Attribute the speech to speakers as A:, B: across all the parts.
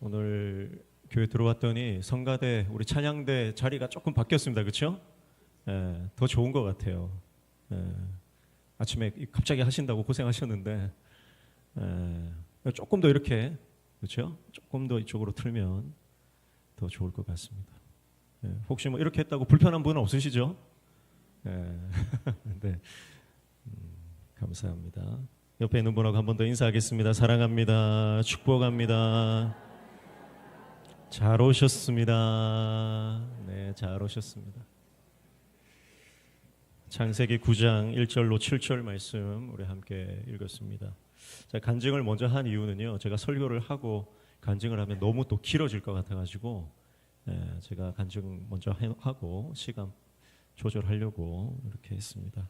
A: 오늘 교회 들어왔더니 성가대 우리 찬양대 자리가 조금 바뀌었습니다. 그렇죠? 더 좋은 것 같아요. 아침에 갑자기 하신다고 고생하셨는데 조금 더 이렇게 그렇죠? 조금 더 이쪽으로 틀면 더 좋을 것 같습니다. 혹시 뭐 이렇게 했다고 불편한 분은 없으시죠? 네, 감사합니다. 옆에 있는 분하고 한 번 더 인사하겠습니다. 사랑합니다. 축복합니다. 잘 오셨습니다. 네, 잘 오셨습니다. 창세기 9장 1절로 7절 말씀 우리 함께 읽었습니다. 제가 간증을 먼저 한 이유는요, 제가 설교를 하고 간증을 하면 너무 또 길어질 것 같아가지고 제가 간증 먼저 하고 시간 조절하려고 이렇게 했습니다.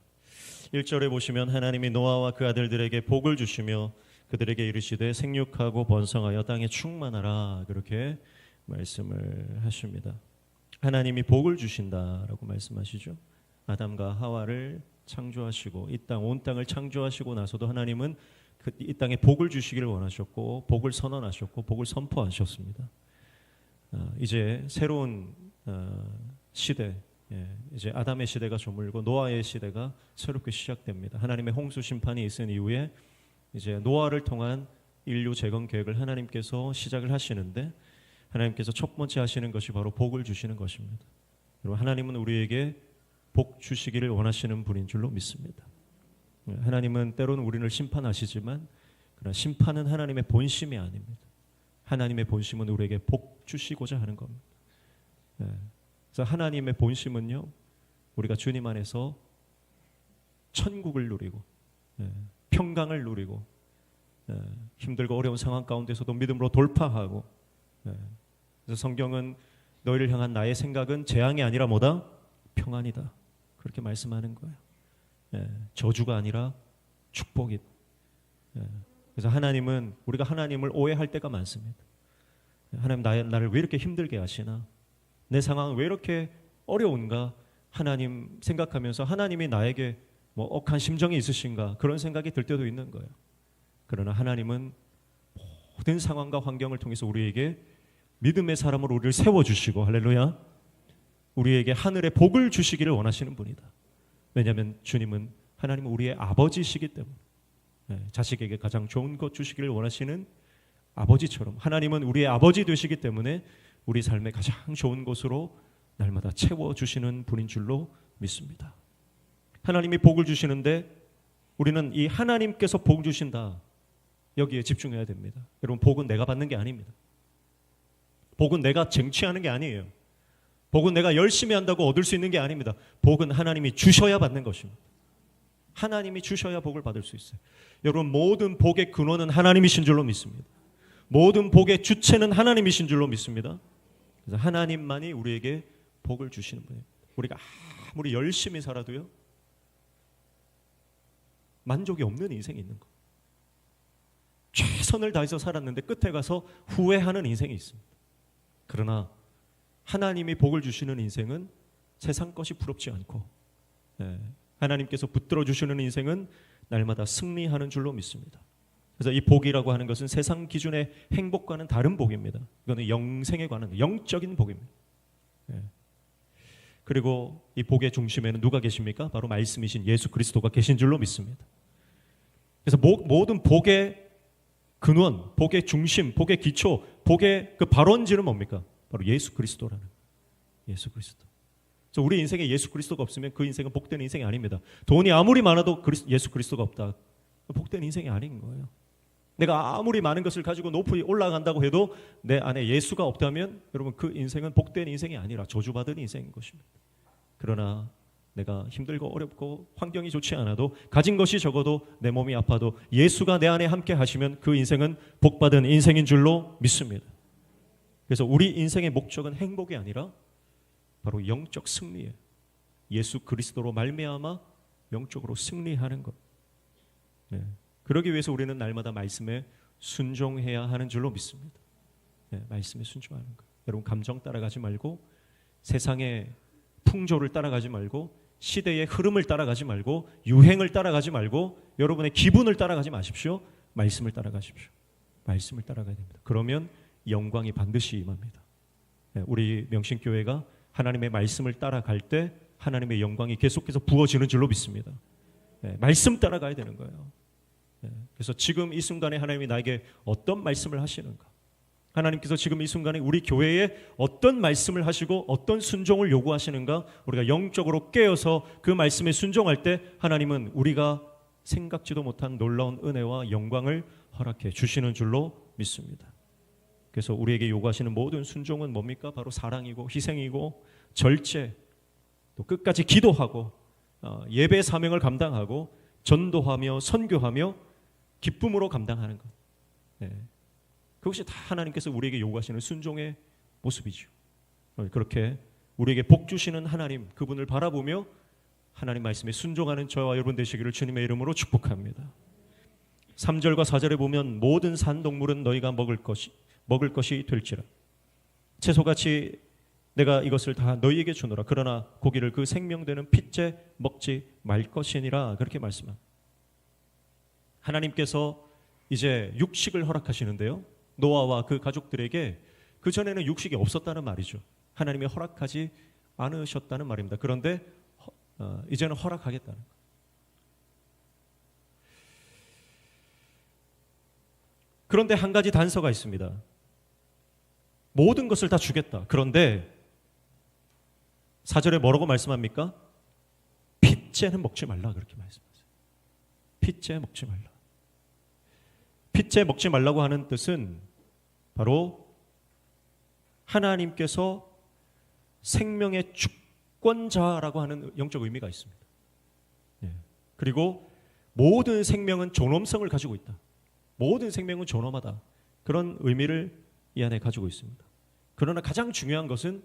A: 1절에 보시면 하나님이 노아와 그 아들들에게 복을 주시며 그들에게 이르시되 생육하고 번성하여 땅에 충만하라, 그렇게 말씀을 하십니다. 하나님이 복을 주신다라고 말씀하시죠. 아담과 하와를 창조하시고 이 땅 온 땅을 창조하시고 나서도 하나님은 이 땅에 복을 주시기를 원하셨고 복을 선언하셨고 복을 선포하셨습니다. 이제 새로운 시대, 이제 아담의 시대가 저물고 노아의 시대가 새롭게 시작됩니다. 하나님의 홍수 심판이 있은 이후에 이제 노아를 통한 인류 재건 계획을 하나님께서 시작을 하시는데, 하나님께서 첫 번째 하시는 것이 바로 복을 주시는 것입니다. 여러분, 하나님은 우리에게 복 주시기를 원하시는 분인 줄로 믿습니다. 하나님은 때로는 우리를 심판하시지만 그러나 심판은 하나님의 본심이 아닙니다. 하나님의 본심은 우리에게 복 주시고자 하는 겁니다. 그래서 하나님의 본심은요, 우리가 주님 안에서 천국을 누리고 평강을 누리고 힘들고 어려운 상황 가운데서도 믿음으로 돌파하고, 그래서 성경은 너희를 향한 나의 생각은 재앙이 아니라 뭐다? 평안이다, 그렇게 말씀하는 거예요. 저주가 아니라 축복이다. 그래서 하나님은, 우리가 하나님을 오해할 때가 많습니다. 하나님 나를 왜 이렇게 힘들게 하시나, 내 상황은 왜 이렇게 어려운가, 하나님 생각하면서 하나님이 나에게 뭐 억한 심정이 있으신가, 그런 생각이 들 때도 있는 거예요. 그러나 하나님은 모든 상황과 환경을 통해서 우리에게 믿음의 사람으로 우리를 세워주시고, 할렐루야, 우리에게 하늘의 복을 주시기를 원하시는 분이다. 왜냐하면 주님은, 하나님은 우리의 아버지시기 때문에, 자식에게 가장 좋은 것 주시기를 원하시는 아버지처럼 하나님은 우리의 아버지 되시기 때문에 우리 삶의 가장 좋은 것으로 날마다 채워주시는 분인 줄로 믿습니다. 하나님이 복을 주시는데 우리는 이 하나님께서 복 주신다, 여기에 집중해야 됩니다. 여러분, 복은 내가 받는 게 아닙니다. 복은 내가 쟁취하는 게 아니에요. 복은 내가 열심히 한다고 얻을 수 있는 게 아닙니다. 복은 하나님이 주셔야 받는 것입니다. 하나님이 주셔야 복을 받을 수 있어요. 여러분, 모든 복의 근원은 하나님이신 줄로 믿습니다. 모든 복의 주체는 하나님이신 줄로 믿습니다. 그래서 하나님만이 우리에게 복을 주시는 분이에요. 우리가 아무리 열심히 살아도요, 만족이 없는 인생이 있는 거예요. 최선을 다해서 살았는데 끝에 가서 후회하는 인생이 있습니다. 그러나 하나님이 복을 주시는 인생은 세상 것이 부럽지 않고, 하나님께서 붙들어 주시는 인생은 날마다 승리하는 줄로 믿습니다. 그래서 이 복이라고 하는 것은 세상 기준의 행복과는 다른 복입니다. 이거는 영생에 관한 영적인 복입니다. 그리고 이 복의 중심에는 누가 계십니까? 바로 말씀이신 예수 그리스도가 계신 줄로 믿습니다. 그래서 모든 복의 근원, 복의 중심, 복의 기초, 복의 그 발원지는 뭡니까? 바로 예수 그리스도라는, 예수 그리스도. 그래서 우리 인생에 예수 그리스도가 없으면 그 인생은 복된 인생이 아닙니다. 돈이 아무리 많아도 예수 그리스도가 없다, 복된 인생이 아닌 거예요. 내가 아무리 많은 것을 가지고 높이 올라간다고 해도 내 안에 예수가 없다면 여러분, 그 인생은 복된 인생이 아니라 저주받은 인생인 것입니다. 그러나 내가 힘들고 어렵고 환경이 좋지 않아도, 가진 것이 적어도, 내 몸이 아파도 예수가 내 안에 함께 하시면 그 인생은 복받은 인생인 줄로 믿습니다. 그래서 우리 인생의 목적은 행복이 아니라 바로 영적 승리예요. 예수 그리스도로 말미암아 영적으로 승리하는 것. 그러기 위해서 우리는 날마다 말씀에 순종해야 하는 줄로 믿습니다. 말씀에 순종하는 것. 여러분, 감정 따라가지 말고, 세상의 풍조를 따라가지 말고, 시대의 흐름을 따라가지 말고, 유행을 따라가지 말고, 여러분의 기분을 따라가지 마십시오. 말씀을 따라가십시오. 말씀을 따라가야 됩니다. 그러면 영광이 반드시 임합니다. 우리 명신교회가 하나님의 말씀을 따라갈 때 하나님의 영광이 계속해서 부어지는 줄로 믿습니다. 말씀 따라가야 되는 거예요. 그래서 지금 이 순간에 하나님이 나에게 어떤 말씀을 하시는가, 하나님께서 지금 이 순간에 우리 교회에 어떤 말씀을 하시고 어떤 순종을 요구하시는가, 우리가 영적으로 깨어서 그 말씀에 순종할 때 하나님은 우리가 생각지도 못한 놀라운 은혜와 영광을 허락해 주시는 줄로 믿습니다. 그래서 우리에게 요구하시는 모든 순종은 뭡니까? 바로 사랑이고 희생이고 절제, 또 끝까지 기도하고 예배 사명을 감당하고 전도하며 선교하며 기쁨으로 감당하는 것. 그것이 다 하나님께서 우리에게 요구하시는 순종의 모습이죠. 그렇게 우리에게 복 주시는 하나님, 그분을 바라보며 하나님 말씀에 순종하는 저와 여러분 되시기를 주님의 이름으로 축복합니다. 3절과 4절에 보면 모든 산동물은 너희가 먹을 것이 될지라, 채소같이 내가 이것을 다 너희에게 주노라. 그러나 고기를 그 생명되는 핏째 먹지 말 것이니라. 그렇게 말씀합니다. 하나님께서 이제 육식을 허락하시는데요, 노아와 그 가족들에게 그전에는 육식이 없었다는 말이죠. 하나님이 허락하지 않으셨다는 말입니다. 그런데 이제는 허락하겠다는 거예요. 그런데 한 가지 단서가 있습니다. 모든 것을 다 주겠다. 그런데 4절에 뭐라고 말씀합니까? 핏째는 먹지 말라. 그렇게 말씀하세요. 핏째 먹지 말라. 핏째 먹지 말라고 하는 뜻은 바로 하나님께서 생명의 주권자라고 하는 영적 의미가 있습니다. 그리고 모든 생명은 존엄성을 가지고 있다. 모든 생명은 존엄하다. 그런 의미를 이 안에 가지고 있습니다. 그러나 가장 중요한 것은,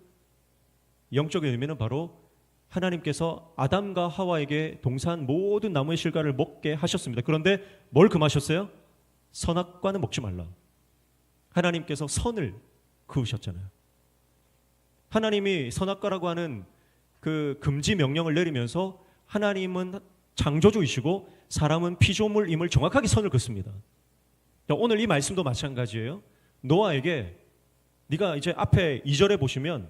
A: 영적인 의미는 바로 하나님께서 아담과 하와에게 동산 모든 나무의 실과를 먹게 하셨습니다. 그런데 뭘 금하셨어요? 선악과는 먹지 말라. 하나님께서 선을 그으셨잖아요. 하나님이 선악과라고 하는 그 금지 명령을 내리면서 하나님은 창조주이시고 사람은 피조물임을 정확하게 선을 긋습니다. 오늘 이 말씀도 마찬가지예요. 노아에게 네가 이제 앞에 2절에 보시면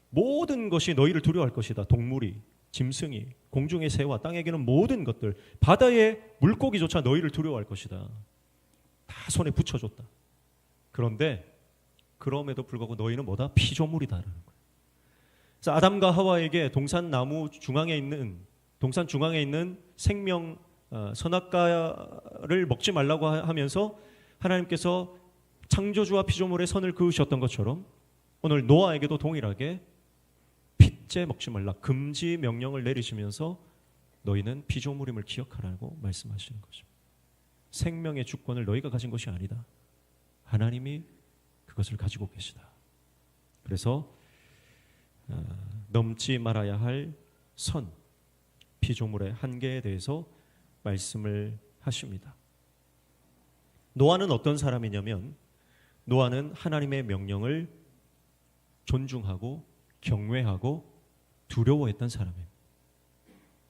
A: 모든 것이 너희를 두려워할 것이다. 동물이, 짐승이, 공중의 새와 땅에게는 모든 것들, 바다의 물고기조차 너희를 두려워할 것이다. 다 손에 붙여줬다. 그런데 그럼에도 불구하고 너희는 뭐다? 피조물이다라는 거예요. 그래서 아담과 하와에게 동산 중앙에 있는 생명 선악과를 먹지 말라고 하면서 하나님께서 창조주와 피조물의 선을 그으셨던 것처럼 오늘 노아에게도 동일하게 핏째 먹지 말라, 금지 명령을 내리시면서 너희는 피조물임을 기억하라고 말씀하시는 것입니다. 생명의 주권을 너희가 가진 것이 아니다. 하나님이 그것을 가지고 계시다. 그래서 넘지 말아야 할 선, 피조물의 한계에 대해서 말씀을 하십니다. 노아는 어떤 사람이냐면, 노아는 하나님의 명령을 존중하고 경외하고 두려워했던 사람입니다.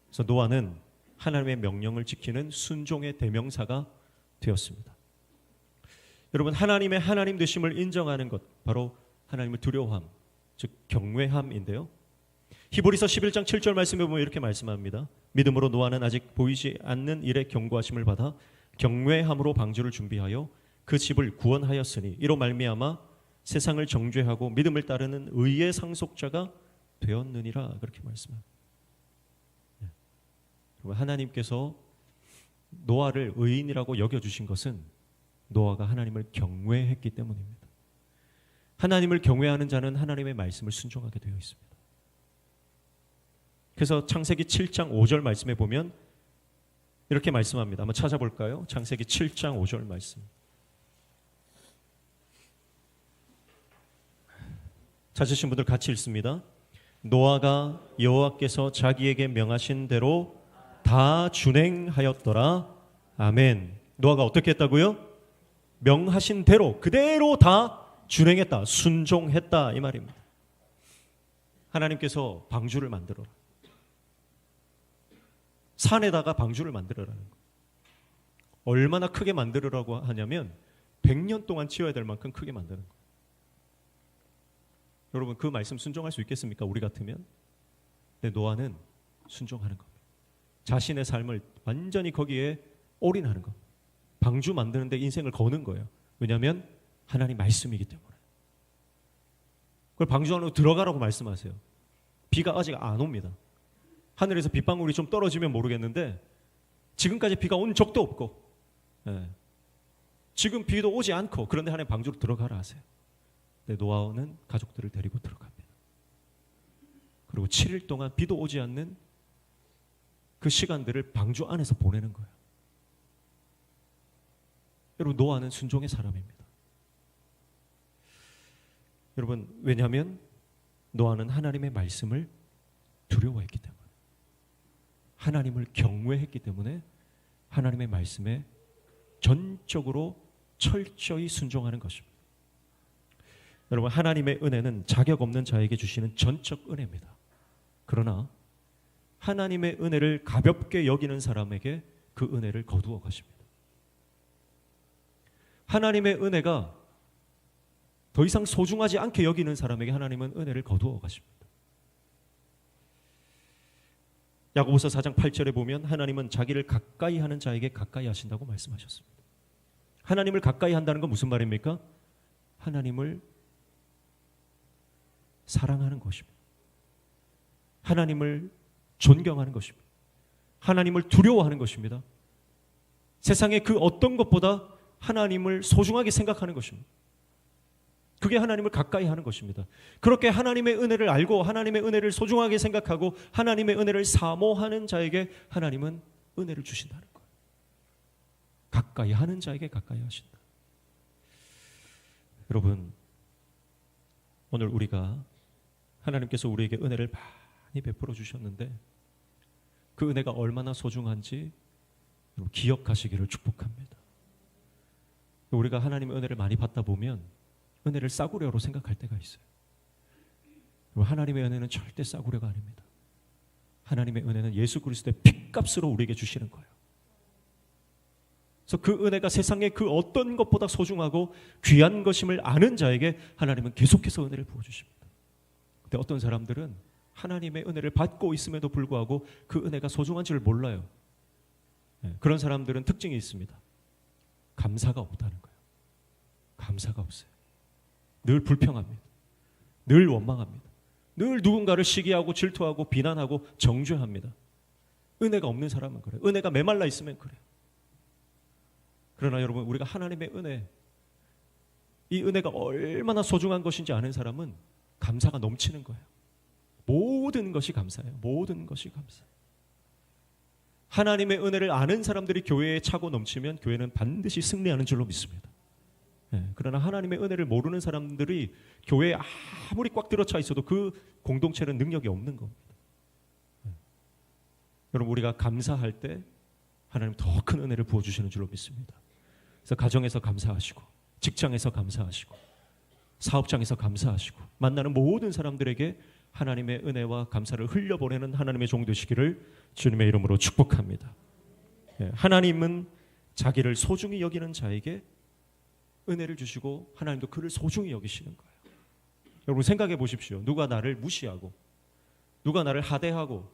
A: 그래서 노아는 하나님의 명령을 지키는 순종의 대명사가 되었습니다. 여러분, 하나님의 하나님 되심을 인정하는 것, 바로 하나님을 두려워함, 즉 경외함인데요. 히브리서 11장 7절 말씀에 보면 이렇게 말씀합니다. 믿음으로 노아는 아직 보이지 않는 일에 경고하심을 받아 경외함으로 방주를 준비하여 그 집을 구원하였으니 이로 말미암아 세상을 정죄하고 믿음을 따르는 의의 상속자가 되었느니라. 그렇게 말씀합니다. 하나님께서 노아를 의인이라고 여겨주신 것은 노아가 하나님을 경외했기 때문입니다. 하나님을 경외하는 자는 하나님의 말씀을 순종하게 되어 있습니다. 그래서 창세기 7장 5절 말씀에 보면 이렇게 말씀합니다. 한번 찾아볼까요? 창세기 7장 5절 말씀. 찾으신 분들 같이 읽습니다. 노아가 여호와께서 자기에게 명하신 대로 다 준행하였더라. 아멘. 노아가 어떻게 했다고요? 명하신 대로 그대로 다 준행했다. 순종했다. 이 말입니다. 하나님께서 방주를 만들어라. 산에다가 방주를 만들어라는 거예요. 얼마나 크게 만들으라고 하냐면 100년 동안 치워야 될 만큼 크게 만드는 거예요. 여러분 그 말씀 순종할 수 있겠습니까? 우리 같으면. 근데 노아는 순종하는 겁니다. 자신의 삶을 완전히 거기에 올인하는 겁니다. 방주 만드는데 인생을 거는 거예요. 왜냐하면 하나님 말씀이기 때문에. 그걸 방주 안으로 들어가라고 말씀하세요. 비가 아직 안 옵니다. 하늘에서 빗방울이 좀 떨어지면 모르겠는데 지금까지 비가 온 적도 없고, 지금 비도 오지 않고, 그런데 하나님 방주로 들어가라 하세요. 근데 노아는 가족들을 데리고 들어갑니다. 그리고 7일 동안 비도 오지 않는 그 시간들을 방주 안에서 보내는 거예요. 여러분, 노아는 순종의 사람입니다. 여러분, 왜냐하면 노아는 하나님의 말씀을 두려워했기 때문에, 하나님을 경외했기 때문에 하나님의 말씀에 전적으로 철저히 순종하는 것입니다. 여러분, 하나님의 은혜는 자격 없는 자에게 주시는 전적 은혜입니다. 그러나 하나님의 은혜를 가볍게 여기는 사람에게 그 은혜를 거두어 가십니다. 하나님의 은혜가 더 이상 소중하지 않게 여기는 사람에게 하나님은 은혜를 거두어 가십니다. 야고보서 4장 8절에 보면 하나님은 자기를 가까이 하는 자에게 가까이 하신다고 말씀하셨습니다. 하나님을 가까이 한다는 건 무슨 말입니까? 하나님을 사랑하는 것입니다. 하나님을 존경하는 것입니다. 하나님을 두려워하는 것입니다. 세상의 그 어떤 것보다 하나님을 소중하게 생각하는 것입니다. 그게 하나님을 가까이 하는 것입니다. 그렇게 하나님의 은혜를 알고 하나님의 은혜를 소중하게 생각하고 하나님의 은혜를 사모하는 자에게 하나님은 은혜를 주신다는 거예요. 가까이 하는 자에게 가까이 하신다. 여러분, 오늘 우리가 하나님께서 우리에게 은혜를 많이 베풀어 주셨는데 그 은혜가 얼마나 소중한지 기억하시기를 축복합니다. 우리가 하나님의 은혜를 많이 받다 보면 은혜를 싸구려로 생각할 때가 있어요. 하나님의 은혜는 절대 싸구려가 아닙니다. 하나님의 은혜는 예수 그리스도의 핏값으로 우리에게 주시는 거예요. 그래서 그 은혜가 세상의 그 어떤 것보다 소중하고 귀한 것임을 아는 자에게 하나님은 계속해서 은혜를 부어주십니다. 근데 어떤 사람들은 하나님의 은혜를 받고 있음에도 불구하고 그 은혜가 소중한지를 몰라요. 그런 사람들은 특징이 있습니다. 감사가 없다는 거예요. 감사가 없어요. 늘 불평합니다. 늘 원망합니다. 늘 누군가를 시기하고 질투하고 비난하고 정죄합니다. 은혜가 없는 사람은 그래요. 은혜가 메말라 있으면 그래요. 그러나 여러분, 우리가 하나님의 은혜, 이 은혜가 얼마나 소중한 것인지 아는 사람은 감사가 넘치는 거예요. 모든 것이 감사해요. 모든 것이 감사해요. 하나님의 은혜를 아는 사람들이 교회에 차고 넘치면 교회는 반드시 승리하는 줄로 믿습니다. 그러나 하나님의 은혜를 모르는 사람들이 교회에 아무리 꽉 들어차 있어도 그 공동체는 능력이 없는 겁니다. 여러분, 우리가 감사할 때 하나님 더 큰 은혜를 부어주시는 줄로 믿습니다. 그래서 가정에서 감사하시고, 직장에서 감사하시고, 사업장에서 감사하시고, 만나는 모든 사람들에게 하나님의 은혜와 감사를 흘려보내는 하나님의 종 되시기를 주님의 이름으로 축복합니다. 하나님은 자기를 소중히 여기는 자에게 은혜를 주시고 하나님도 그를 소중히 여기시는 거예요. 여러분, 생각해 보십시오. 누가 나를 무시하고, 누가 나를 하대하고,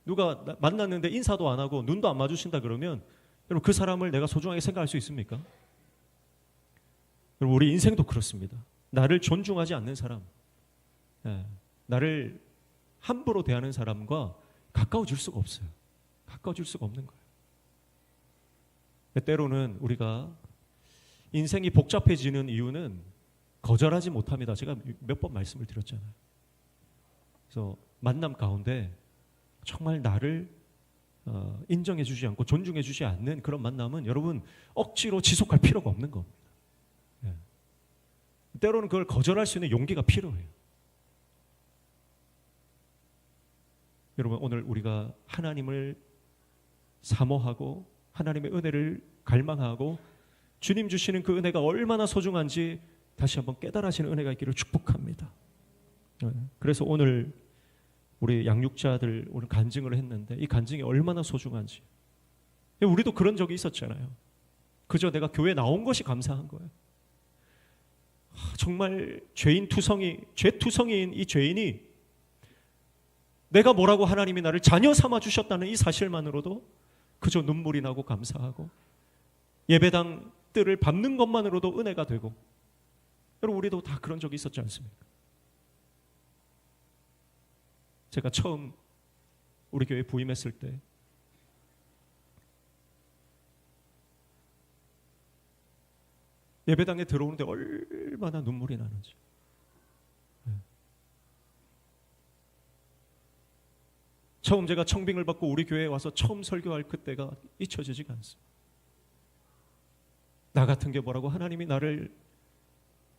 A: 누가 만났는데 인사도 안 하고 눈도 안 마주친다 그러면 여러분, 그 사람을 내가 소중하게 생각할 수 있습니까? 여러분, 우리 인생도 그렇습니다. 나를 존중하지 않는 사람, 나를 함부로 대하는 사람과 가까워질 수가 없어요. 가까워질 수가 없는 거예요. 때로는 우리가 인생이 복잡해지는 이유는 거절하지 못합니다. 제가 몇 번 말씀을 드렸잖아요. 그래서 만남 가운데 정말 나를 인정해 주지 않고 존중해 주지 않는 그런 만남은 여러분 억지로 지속할 필요가 없는 겁니다. 때로는 그걸 거절할 수 있는 용기가 필요해요. 여러분, 오늘 우리가 하나님을 사모하고 하나님의 은혜를 갈망하고 주님 주시는 그 은혜가 얼마나 소중한지 다시 한번 깨달으시는 은혜가 있기를 축복합니다. 그래서 오늘 우리 양육자들 오늘 간증을 했는데 이 간증이 얼마나 소중한지, 우리도 그런 적이 있었잖아요. 그저 내가 교회 나온 것이 감사한 거예요. 정말 죄투성이인 이 죄인이 내가 뭐라고 하나님이 나를 자녀 삼아 주셨다는 이 사실만으로도 그저 눈물이 나고 감사하고 예배당 뜰을 밟는 것만으로도 은혜가 되고, 여러분 우리도 다 그런 적이 있었지 않습니까? 제가 처음 우리 교회 부임했을 때 예배당에 들어오는데 얼마나 눈물이 나는지. 처음 제가 청빙을 받고 우리 교회에 와서 처음 설교할 그때가 잊혀지지가 않습니다. 나 같은 게 뭐라고 하나님이 나를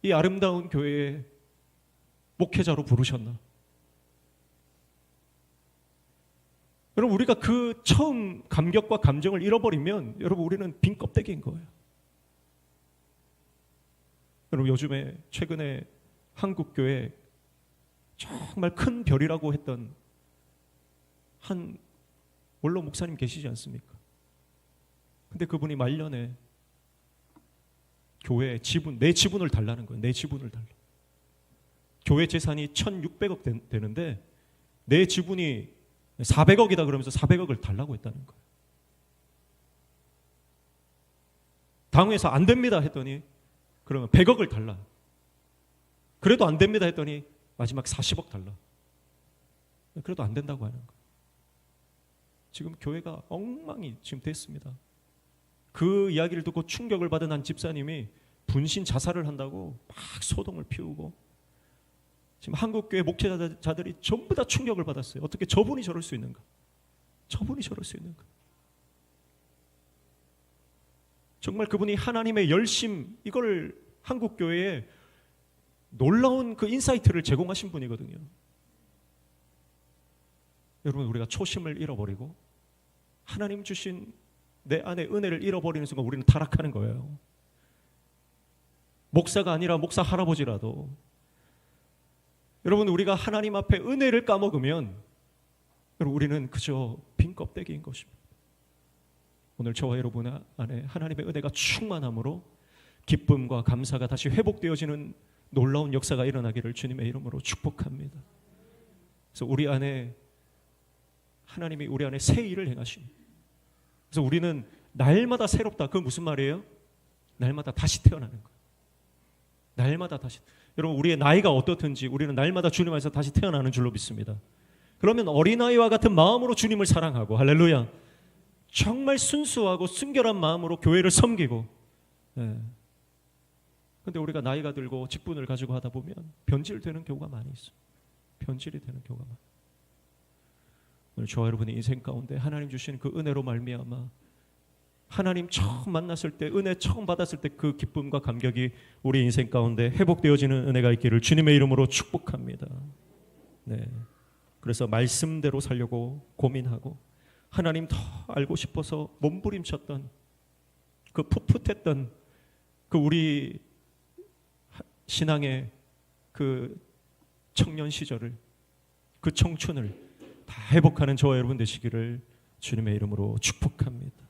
A: 이 아름다운 교회에 목회자로 부르셨나? 여러분 우리가 그 처음 감격과 감정을 잃어버리면 여러분 우리는 빈 껍데기인 거예요. 여러분 요즘에 최근에 한국교회 정말 큰 별이라고 했던 한 원로 목사님 계시지 않습니까? 근데 그분이 말년에 교회 지분, 내 지분을 달라는 거예요. 내 지분을 달라. 교회 재산이 1,600억 되는데 내 지분이 400억이다 그러면서 400억을 달라고 했다는 거예요. 당회에서 안 됩니다 했더니 그러면 100억을 달라. 그래도 안 됩니다 했더니 마지막 40억 달라. 그래도 안 된다고 하는 거예요. 지금 교회가 엉망이 지금 됐습니다. 그 이야기를 듣고 충격을 받은 한 집사님이 분신 자살을 한다고 막 소동을 피우고, 지금 한국교회 목회자들이 전부 다 충격을 받았어요. 어떻게 저분이 저럴 수 있는가? 저분이 저럴 수 있는가? 정말 그분이 하나님의 열심, 이걸 한국교회에 놀라운 그 인사이트를 제공하신 분이거든요. 여러분 우리가 초심을 잃어버리고 하나님 주신 내 안에 은혜를 잃어버리는 순간 우리는 타락하는 거예요. 목사가 아니라 목사 할아버지라도 여러분 우리가 하나님 앞에 은혜를 까먹으면 여러분 우리는 그저 빈 껍데기인 것입니다. 오늘 저와 여러분 안에 하나님의 은혜가 충만함으로 기쁨과 감사가 다시 회복되어지는 놀라운 역사가 일어나기를 주님의 이름으로 축복합니다. 그래서 우리 안에 하나님이 우리 안에 새 일을 행하십니다. 그래서 우리는 날마다 새롭다. 그건 무슨 말이에요? 날마다 다시 태어나는 거예요. 날마다 다시. 여러분 우리의 나이가 어떻든지 우리는 날마다 주님 안에서 다시 태어나는 줄로 믿습니다. 그러면 어린아이와 같은 마음으로 주님을 사랑하고, 할렐루야, 정말 순수하고 순결한 마음으로 교회를 섬기고, 근데 우리가 나이가 들고 직분을 가지고 하다 보면 변질되는 경우가 많이 있어요. 변질이 되는 경우가 많아요. 오늘 저와 여러분의 인생 가운데 하나님 주신 그 은혜로 말미암아 하나님 처음 만났을 때, 은혜 처음 받았을 때 그 기쁨과 감격이 우리 인생 가운데 회복되어지는 은혜가 있기를 주님의 이름으로 축복합니다. 네. 그래서 말씀대로 살려고 고민하고 하나님 더 알고 싶어서 몸부림쳤던 그 풋풋했던 그 우리 신앙의 그 청년 시절을, 그 청춘을 다 회복하는 저와 여러분 되시기를 주님의 이름으로 축복합니다.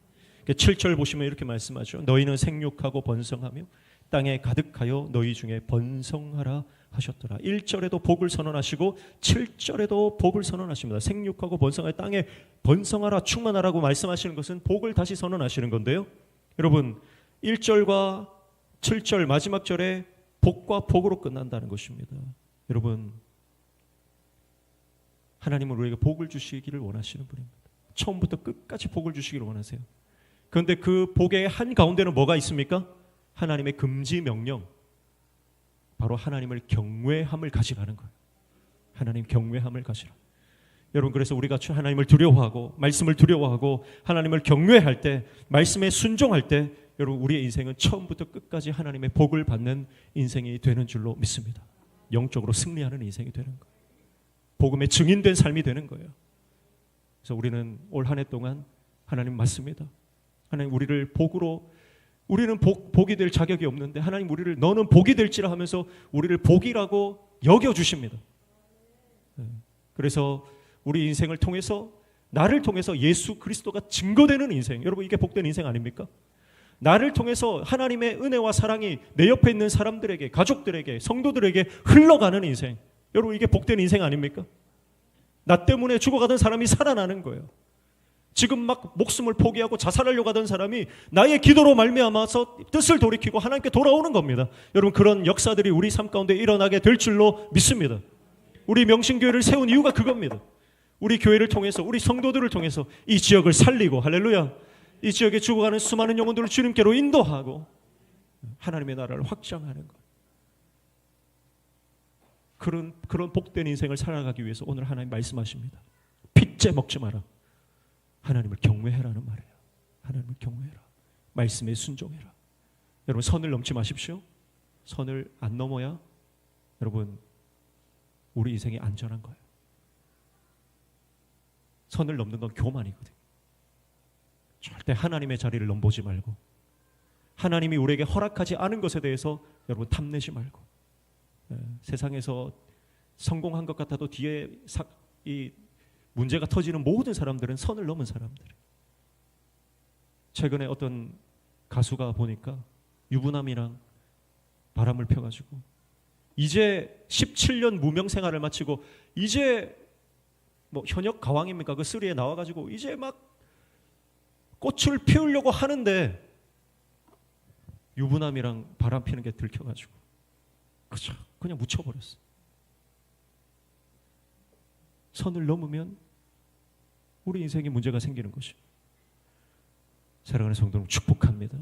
A: 7절 보시면 이렇게 말씀하죠. 너희는 생육하고 번성하며 땅에 가득하여 너희 중에 번성하라 하셨더라. 1절에도 복을 선언하시고 7절에도 복을 선언하십니다. 생육하고 번성하여 땅에 번성하라, 충만하라고 말씀하시는 것은 복을 다시 선언하시는 건데요. 여러분 1절과 7절 마지막 절에 복과 복으로 끝난다는 것입니다. 여러분 하나님은 우리에게 복을 주시기를 원하시는 분입니다. 처음부터 끝까지 복을 주시기를 원하세요. 그런데 그 복의 한가운데는 뭐가 있습니까? 하나님의 금지 명령, 바로 하나님을 경외함을 가지라는 거예요. 하나님 경외함을 가지라. 여러분 그래서 우리가 하나님을 두려워하고 말씀을 두려워하고 하나님을 경외할 때, 말씀에 순종할 때 여러분 우리의 인생은 처음부터 끝까지 하나님의 복을 받는 인생이 되는 줄로 믿습니다. 영적으로 승리하는 인생이 되는 거예요. 복음의 증인된 삶이 되는 거예요. 그래서 우리는 올 한 해 동안 하나님 맞습니다. 하나님 우리를 복으로, 우리는 복이 될 자격이 없는데 하나님 우리를 너는 복이 될지라 하면서 우리를 복이라고 여겨주십니다. 그래서 우리 인생을 통해서, 나를 통해서 예수 그리스도가 증거되는 인생, 여러분 이게 복된 인생 아닙니까? 나를 통해서 하나님의 은혜와 사랑이 내 옆에 있는 사람들에게, 가족들에게, 성도들에게 흘러가는 인생. 여러분, 이게 복된 인생 아닙니까? 나 때문에 죽어가던 사람이 살아나는 거예요. 지금 막 목숨을 포기하고 자살하려고 하던 사람이 나의 기도로 말미암아서 뜻을 돌이키고 하나님께 돌아오는 겁니다. 여러분, 그런 역사들이 우리 삶 가운데 일어나게 될 줄로 믿습니다. 우리 명신교회를 세운 이유가 그겁니다. 우리 교회를 통해서, 우리 성도들을 통해서 이 지역을 살리고, 할렐루야, 이 지역에 죽어가는 수많은 영혼들을 주님께로 인도하고 하나님의 나라를 확장하는 것. 그런 복된 인생을 살아가기 위해서 오늘 하나님 말씀하십니다. 핏째 먹지 마라. 하나님을 경외해라는 말이에요. 하나님을 경외해라. 말씀에 순종해라. 여러분, 선을 넘지 마십시오. 선을 안 넘어야 여러분 우리 인생이 안전한 거예요. 선을 넘는 건 교만이거든요. 절대 하나님의 자리를 넘보지 말고, 하나님이 우리에게 허락하지 않은 것에 대해서 여러분 탐내지 말고, 세상에서 성공한 것 같아도 뒤에 이 문제가 터지는 모든 사람들은 선을 넘은 사람들. 최근에 어떤 가수가 보니까 유부남이랑 바람을 펴가지고 이제 17년 무명 생활을 마치고 이제 뭐 현역 가왕입니까? 그 쓰리에 나와가지고 이제 막 꽃을 피우려고 하는데 유부남이랑 바람 피는 게 들켜가지고 그냥 묻혀버렸어. 선을 넘으면 우리 인생에 문제가 생기는 것이죠. 사랑하는 성도는 축복합니다.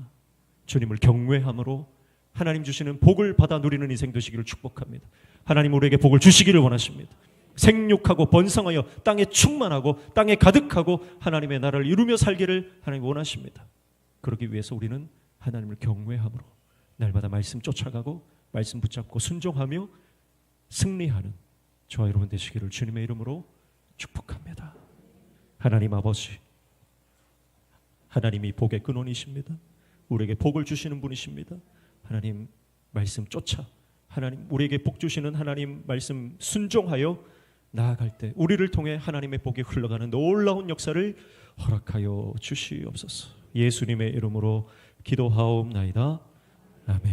A: 주님을 경외함으로 하나님 주시는 복을 받아 누리는 인생 되시기를 축복합니다. 하나님 우리에게 복을 주시기를 원하십니다. 생육하고 번성하여 땅에 충만하고 땅에 가득하고 하나님의 나라를 이루며 살기를 하나님 원하십니다. 그러기 위해서 우리는 하나님을 경외함으로 날마다 말씀 쫓아가고 말씀 붙잡고 순종하며 승리하는 저와 여러분 되시기를 주님의 이름으로 축복합니다. 하나님 아버지, 하나님이 복의 근원이십니다. 우리에게 복을 주시는 분이십니다. 하나님 말씀 쫓아 하나님 우리에게 복 주시는 하나님 말씀 순종하여 나아갈 때 우리를 통해 하나님의 복이 흘러가는 놀라운 역사를 허락하여 주시옵소서. 예수님의 이름으로 기도하옵나이다. 아멘.